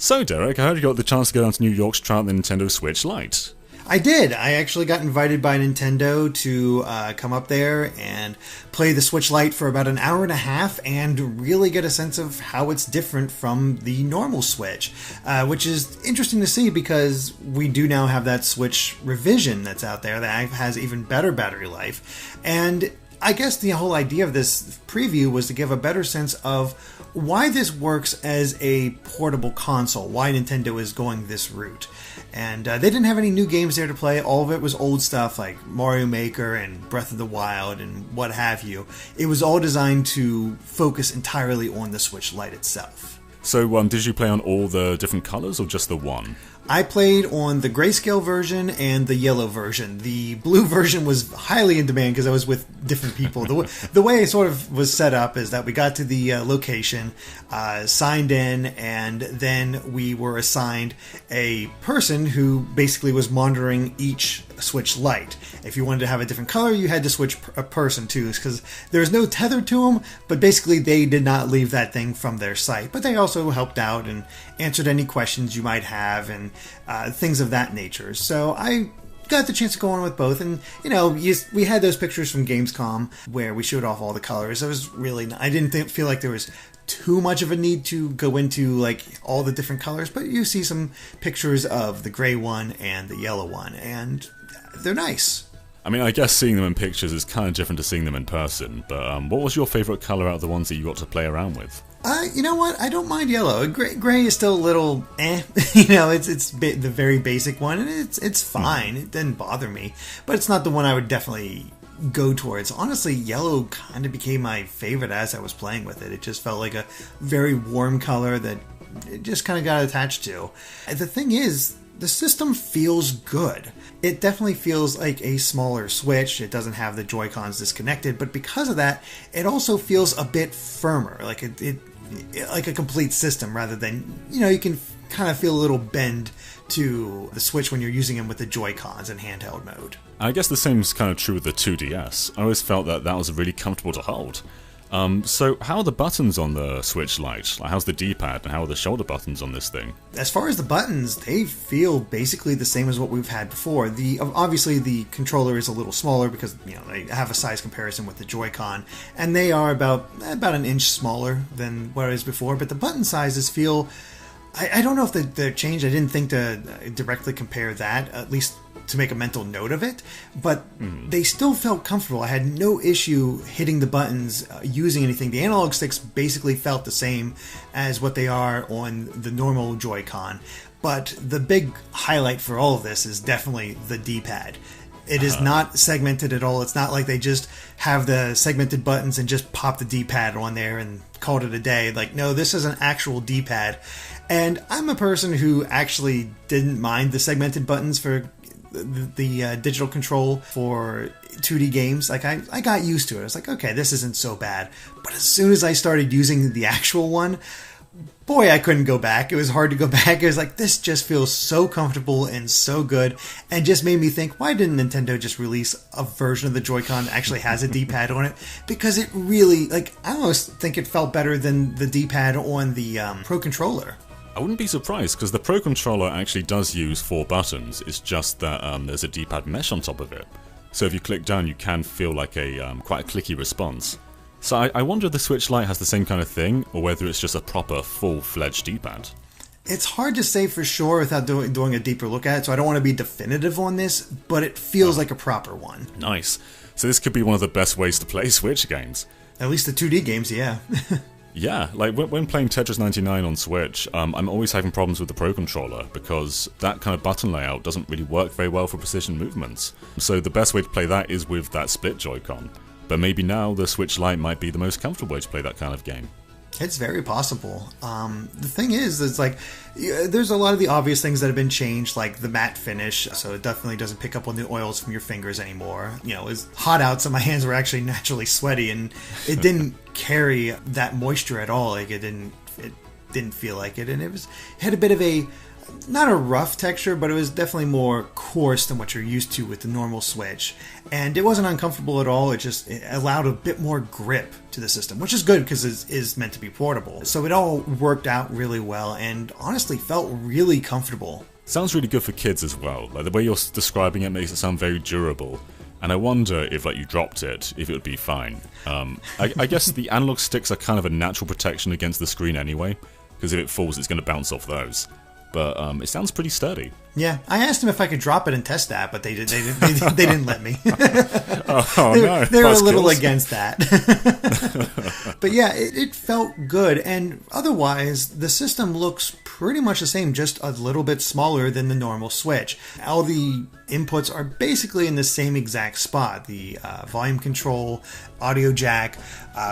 So, Derek, I heard you got the chance to go down to New York to try out the Nintendo Switch Lite. I did. I actually got invited by Nintendo to come up there and play the Switch Lite for about an hour and a half and really get a sense of how it's different from the normal Switch, which is interesting to see because we do now have that Switch revision that's out there that has even better battery life. And I guess the whole idea of this preview was to give a better sense of why this works as a portable console, why Nintendo is going this route. And they didn't have any new games there to play. All of it was old stuff like Mario Maker and Breath of the Wild and what have you. It was all designed to focus entirely on the Switch Lite itself. So, did you play on all the different colors or just the one? I played on the grayscale version and the yellow version. The blue version was highly in demand because I was with different people. The way it sort of was set up is that we got to the location, signed in, and then we were assigned a person who basically was monitoring each Switch Lite. If you wanted to have a different color, you had to switch a person too, because there's no tether to them, but basically they did not leave that thing from their site. But they also helped out and answered any questions you might have and things of that nature. So I got the chance to go on with both, and we had those pictures from Gamescom where we showed off all the colors. It was really, I didn't feel like there was too much of a need to go into like all the different colors, but you see some pictures of the gray one and the yellow one, and they're nice. I mean, I guess seeing them in pictures is kind of different to seeing them in person, but what was your favourite colour out of the ones that you got to play around with? You know what? I don't mind yellow. Gray is still a little it's the very basic one, and it's fine. It didn't bother me, but it's not the one I would definitely go towards. Honestly, yellow kind of became my favorite as I was playing with it. It just felt like a very warm color that it just kind of got attached to. The thing is, the system feels good. It definitely feels like a smaller Switch. It doesn't have the Joy-Cons disconnected, but because of that, it also feels a bit firmer, like it like a complete system rather than, you can kind of feel a little bend to the Switch when you're using them with the Joy-Cons in handheld mode. I guess the same is kind of true with the 2DS. I always felt that was really comfortable to hold. So how are the buttons on the Switch Lite? Like, how's the D-pad and how are the shoulder buttons on this thing? As far as the buttons, they feel basically the same as what we've had before. Obviously the controller is a little smaller because they have a size comparison with the Joy-Con, and they are about an inch smaller than what it is before. But the button sizes feel, I don't know if they're changed. I didn't think to directly compare that, at least to make a mental note of it, but they still felt comfortable. I had no issue hitting the buttons using anything. The analog sticks basically felt the same as what they are on the normal Joy-Con, but the big highlight for all of this is definitely the D-pad. It is not segmented at all. It's not like they just have the segmented buttons and just pop the D-pad on there and called it a day. Like, no, this is an actual D-pad. And I'm a person who actually didn't mind the segmented buttons for the digital control for 2D games. Like, I got used to it. I was like, okay, this isn't so bad. But as soon as I started using the actual one, boy, I couldn't go back. It was hard to go back. It was like, this just feels so comfortable and so good, and just made me think, why didn't Nintendo just release a version of the Joy-Con that actually has a D-pad on it? Because it really, I almost think it felt better than the D-pad on the Pro Controller. I wouldn't be surprised, because the Pro Controller actually does use 4 buttons. It's just that there's a D-pad mesh on top of it. So if you click down, you can feel like a quite a clicky response. So I wonder if the Switch Lite has the same kind of thing, or whether it's just a proper, full-fledged D-pad. It's hard to say for sure without doing a deeper look at it, so I don't want to be definitive on this, but it feels like a proper one. Nice. So this could be one of the best ways to play Switch games. At least the 2D games, yeah. Yeah, like when playing Tetris 99 on Switch, I'm always having problems with the Pro Controller because that kind of button layout doesn't really work very well for precision movements. So the best way to play that is with that split Joy-Con. But maybe now the Switch Lite might be the most comfortable way to play that kind of game. It's very possible. The thing is, it's like, there's a lot of the obvious things that have been changed, like the matte finish, so it definitely doesn't pick up on the oils from your fingers anymore. It was hot out, so my hands were actually naturally sweaty, and it didn't carry that moisture at all. Like, it didn't feel like it, and it had a bit of a not a rough texture, but it was definitely more coarse than what you're used to with the normal Switch. And it wasn't uncomfortable at all. It allowed a bit more grip to the system, which is good because it is meant to be portable. So it all worked out really well and honestly felt really comfortable. Sounds really good for kids as well. Like the way you're describing it makes it sound very durable. And I wonder if, like, you dropped it, if it would be fine. I guess the analog sticks are kind of a natural protection against the screen anyway, because if it falls, it's going to bounce off those. But it sounds pretty sturdy. Yeah, I asked them if I could drop it and test that, but they didn't let me. No. They were a little against that. But yeah, it felt good, and otherwise, the system looks pretty much the same, just a little bit smaller than the normal Switch. All the inputs are basically in the same exact spot. The volume control, audio jack,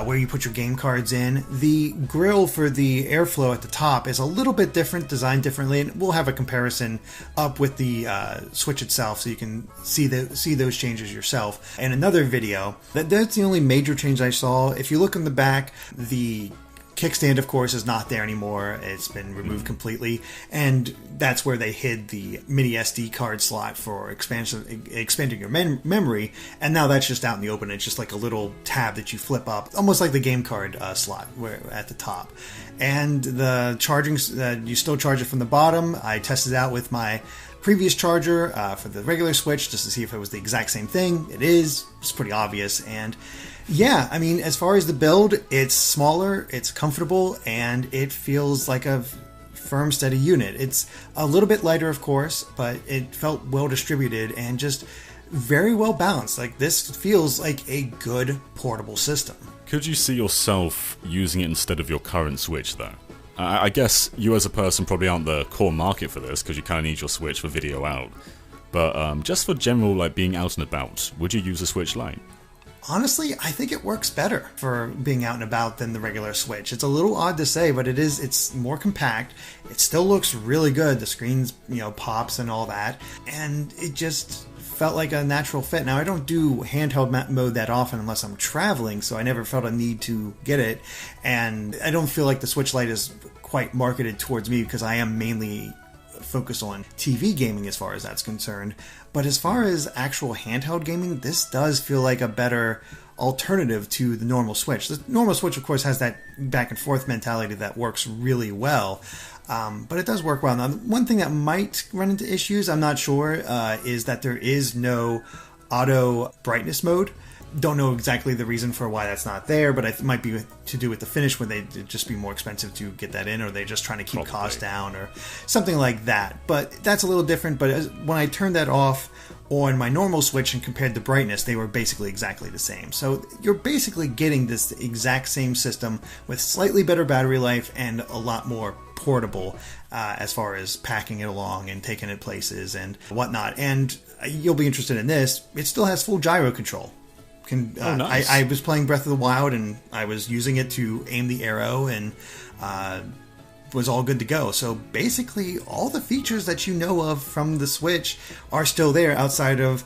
where you put your game cards in. The grill for the airflow at the top is a little bit different, designed differently, and we'll have a comparison up with the Switch itself so you can see those changes yourself in another video. That's the only major change I saw. If you look in the back, the kickstand, of course, is not there anymore. It's been removed completely, and that's where they hid the mini SD card slot for expanding your memory, and now that's just out in the open. It's just like a little tab that you flip up, almost like the game card slot at the top. And the charging, you still charge it from the bottom. I tested it out with my previous charger for the regular Switch just to see if it was the exact same thing. It is. It's pretty obvious. And yeah, I mean, as far as the build, it's smaller, it's comfortable, and it feels like a firm, steady unit. It's a little bit lighter, of course, but it felt well distributed and just very well balanced. Like, this feels like a good portable system. Could you see yourself using it instead of your current Switch, though? I guess you as a person probably aren't the core market for this, because you kind of need your Switch for video out. But just for general, like, being out and about, would you use a Switch Lite? Honestly, I think it works better for being out and about than the regular Switch. It's a little odd to say, but it's more compact. It still looks really good. The screen's, pops and all that. And it just felt like a natural fit. Now, I don't do handheld mode that often unless I'm traveling, so I never felt a need to get it. And I don't feel like the Switch Lite is quite marketed towards me because I am mainly focused on TV gaming as far as that's concerned. But as far as actual handheld gaming, this does feel like a better alternative to the normal Switch. The normal Switch, of course, has that back and forth mentality that works really well. But it does work well. Now, one thing that might run into issues, I'm not sure, is that there is no auto brightness mode. Don't know exactly the reason for why that's not there, but it might be to do with the finish, where they'd just be more expensive to get that in, or they're just trying to keep costs down, or something like that. But that's a little different. But when I turned that off on my normal Switch and compared the brightness, they were basically exactly the same. So you're basically getting this exact same system with slightly better battery life and a lot more portable as far as packing it along and taking it places and whatnot. And you'll be interested in this. It still has full gyro control. Nice. I was playing Breath of the Wild and I was using it to aim the arrow and was all good to go. So basically all the features that you know of from the Switch are still there outside of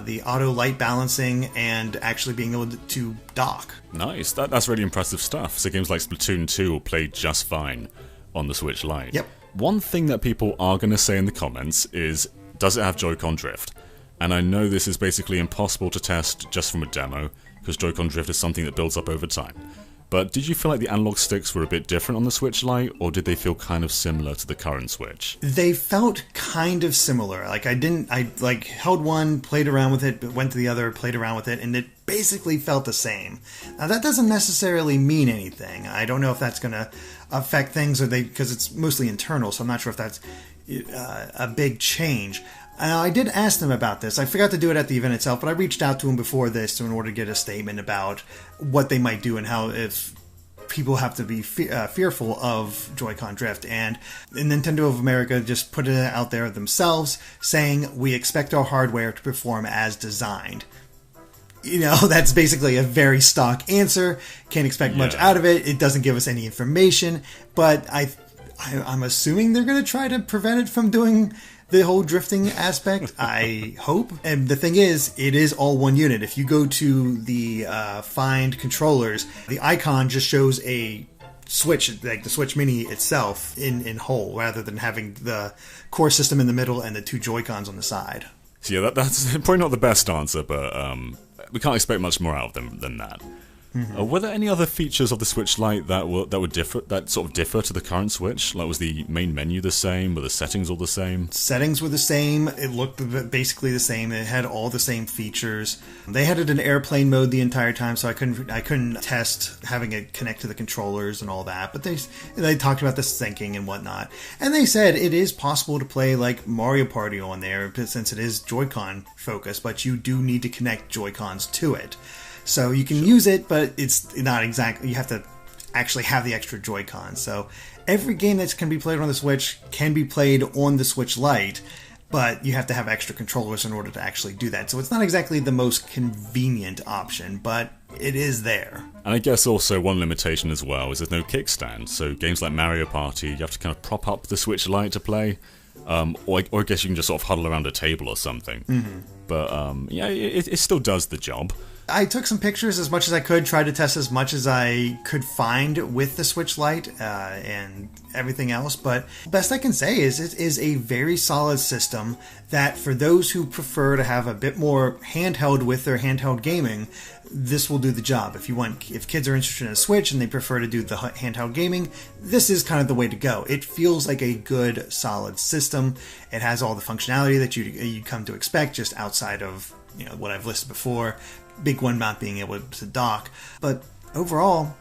the auto light balancing and actually being able to dock. Nice. That's really impressive stuff. So games like Splatoon 2 will play just fine on the Switch Lite. Yep. One thing that people are going to say in the comments is, does it have Joy-Con drift? And I know this is basically impossible to test just from a demo, because Joy-Con drift is something that builds up over time. But did you feel like the analog sticks were a bit different on the Switch Lite, or did they feel kind of similar to the current Switch? They felt kind of similar. Like, I held one, played around with it, but went to the other, played around with it, and it basically felt the same. Now, that doesn't necessarily mean anything. I don't know if that's going to affect things, because it's mostly internal, so I'm not sure if that's a big change. I did ask them about this. I forgot to do it at the event itself, but I reached out to them before this in order to get a statement about what they might do and how, if people have to be fearful of Joy-Con drift. And Nintendo of America just put it out there themselves, saying, we expect our hardware to perform as designed. That's basically a very stock answer. Can't expect much out of it. It doesn't give us any information, but I'm assuming they're going to try to prevent it from doing the whole drifting aspect, I hope. And the thing is, it is all one unit. If you go to the Find controllers, the icon just shows a Switch, like the Switch Mini itself, in whole, rather than having the core system in the middle and the two Joy-Cons on the side. So yeah, that's probably not the best answer, but we can't expect much more out of them than that. Were there any other features of the Switch Lite that sort of differ to the current Switch? Like, was the main menu the same? Were the settings all the same? Settings were the same. It looked basically the same. It had all the same features. They had it in airplane mode the entire time, so I couldn't test having it connect to the controllers and all that. But they talked about the syncing and whatnot, and they said it is possible to play like Mario Party on there since it is Joy-Con focused, but you do need to connect Joy-Cons to it. So you can use it, but it's not exactly... You have to actually have the extra Joy-Con. So every game that can be played on the Switch can be played on the Switch Lite, but you have to have extra controllers in order to actually do that. So it's not exactly the most convenient option, but it is there. And I guess also one limitation as well is there's no kickstand. So games like Mario Party, you have to kind of prop up the Switch Lite to play. Or I guess you can just sort of huddle around a table or something. But yeah, it still does the job. I took some pictures as much as I could, tried to test as much as I could find with the Switch Lite and everything else, but best I can say is it is a very solid system that for those who prefer to have a bit more handheld with their handheld gaming, this will do the job. If kids are interested in a Switch and they prefer to do the handheld gaming, this is kind of the way to go. It feels like a good, solid system. It has all the functionality that you'd come to expect, just outside of what I've listed before. Big one not being able to dock, but overall,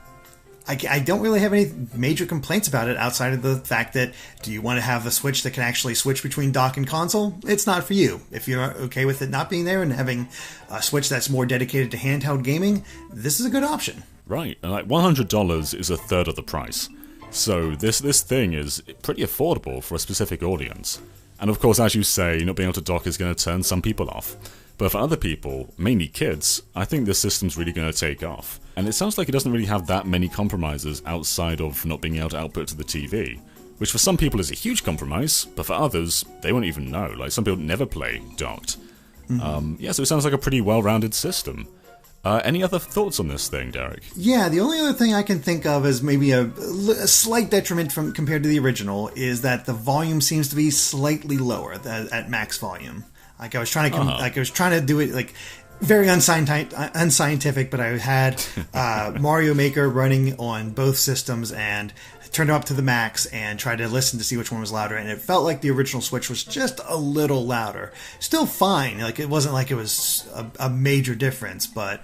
I don't really have any major complaints about it outside of the fact that, do you want to have a Switch that can actually switch between dock and console? It's not for you. If you're okay with it not being there and having a Switch that's more dedicated to handheld gaming, this is a good option. Right, and like $100 is a third of the price. So this thing is pretty affordable for a specific audience. And of course, as you say, not being able to dock is going to turn some people off. But for other people, mainly kids, I think this system's really going to take off. And it sounds like it doesn't really have that many compromises outside of not being able to output to the TV, which for some people is a huge compromise, but for others, they won't even know. Like, some people never play docked. Yeah, so it sounds like a pretty well-rounded system. Any other thoughts on this thing, Derek? Yeah, the only other thing I can think of as maybe a slight detriment compared to the original is that the volume seems to be slightly lower at max volume. Like I was trying to do it like very unscientific, but I had Mario Maker running on both systems and turned it up to the max and tried to listen to see which one was louder, and it felt like the original Switch was just a little louder. Still fine, like it wasn't like it was a major difference, but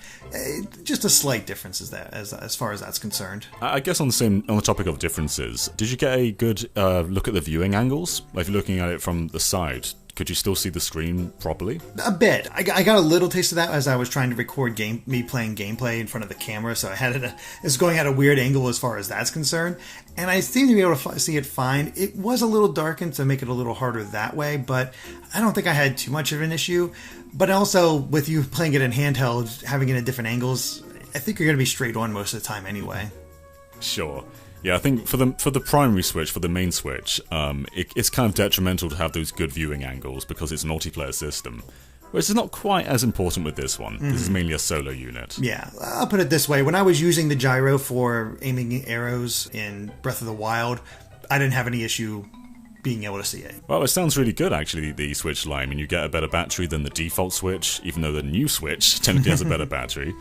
just a slight difference is that as far as that's concerned. I guess on the topic of differences, did you get a good look at the viewing angles? Like if you're looking at it from the side, could you still see the screen properly? A bit. I got a little taste of that as I was trying to record me playing gameplay in front of the camera, so I had it's going at a weird angle as far as that's concerned. And I seem to be able to see it fine. It was a little darkened to make it a little harder that way, but I don't think I had too much of an issue. But also, with you playing it in handheld, having it at different angles, I think you're going to be straight on most of the time anyway. Sure. Yeah, I think for the primary Switch, for the main Switch, it's kind of detrimental to have those good viewing angles because it's a multiplayer system. Whereas it's not quite as important with this one. This is mainly a solo unit. Yeah, I'll put it this way. When I was using the gyro for aiming arrows in Breath of the Wild, I didn't have any issue being able to see it. Well, it sounds really good, actually, the Switch Lite. I mean, you get a better battery than the default Switch, even though the new Switch technically has a better battery.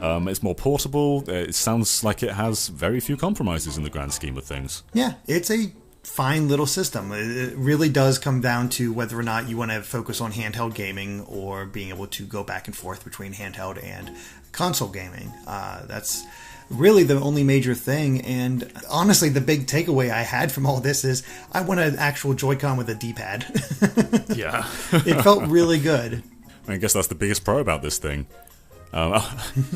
It's more portable. It sounds like it has very few compromises in the grand scheme of things. Yeah, it's a fine little system. It really does come down to whether or not you want to focus on handheld gaming or being able to go back and forth between handheld and console gaming. That's really the only major thing, and honestly the big takeaway I had from all this is I want an actual Joy-Con with a D-pad. Yeah. It felt really good. I guess that's the biggest pro about this thing.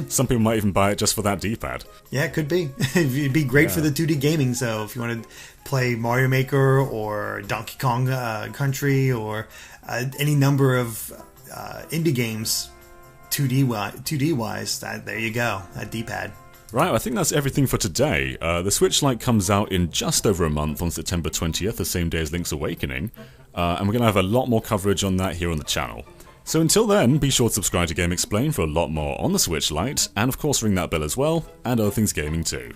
Some people might even buy it just for that D-pad. Yeah, it could be. It'd be great for the 2D gaming, so if you want to play Mario Maker or Donkey Kong Country or any number of indie games 2D-wise, there you go, that D-pad. Right, I think that's everything for today. The Switch Lite comes out in just over a month on September 20th, the same day as Link's Awakening, and we're going to have a lot more coverage on that here on the channel. So until then, be sure to subscribe to Game Explain for a lot more on the Switch Lite, and of course ring that bell as well, and other things gaming too.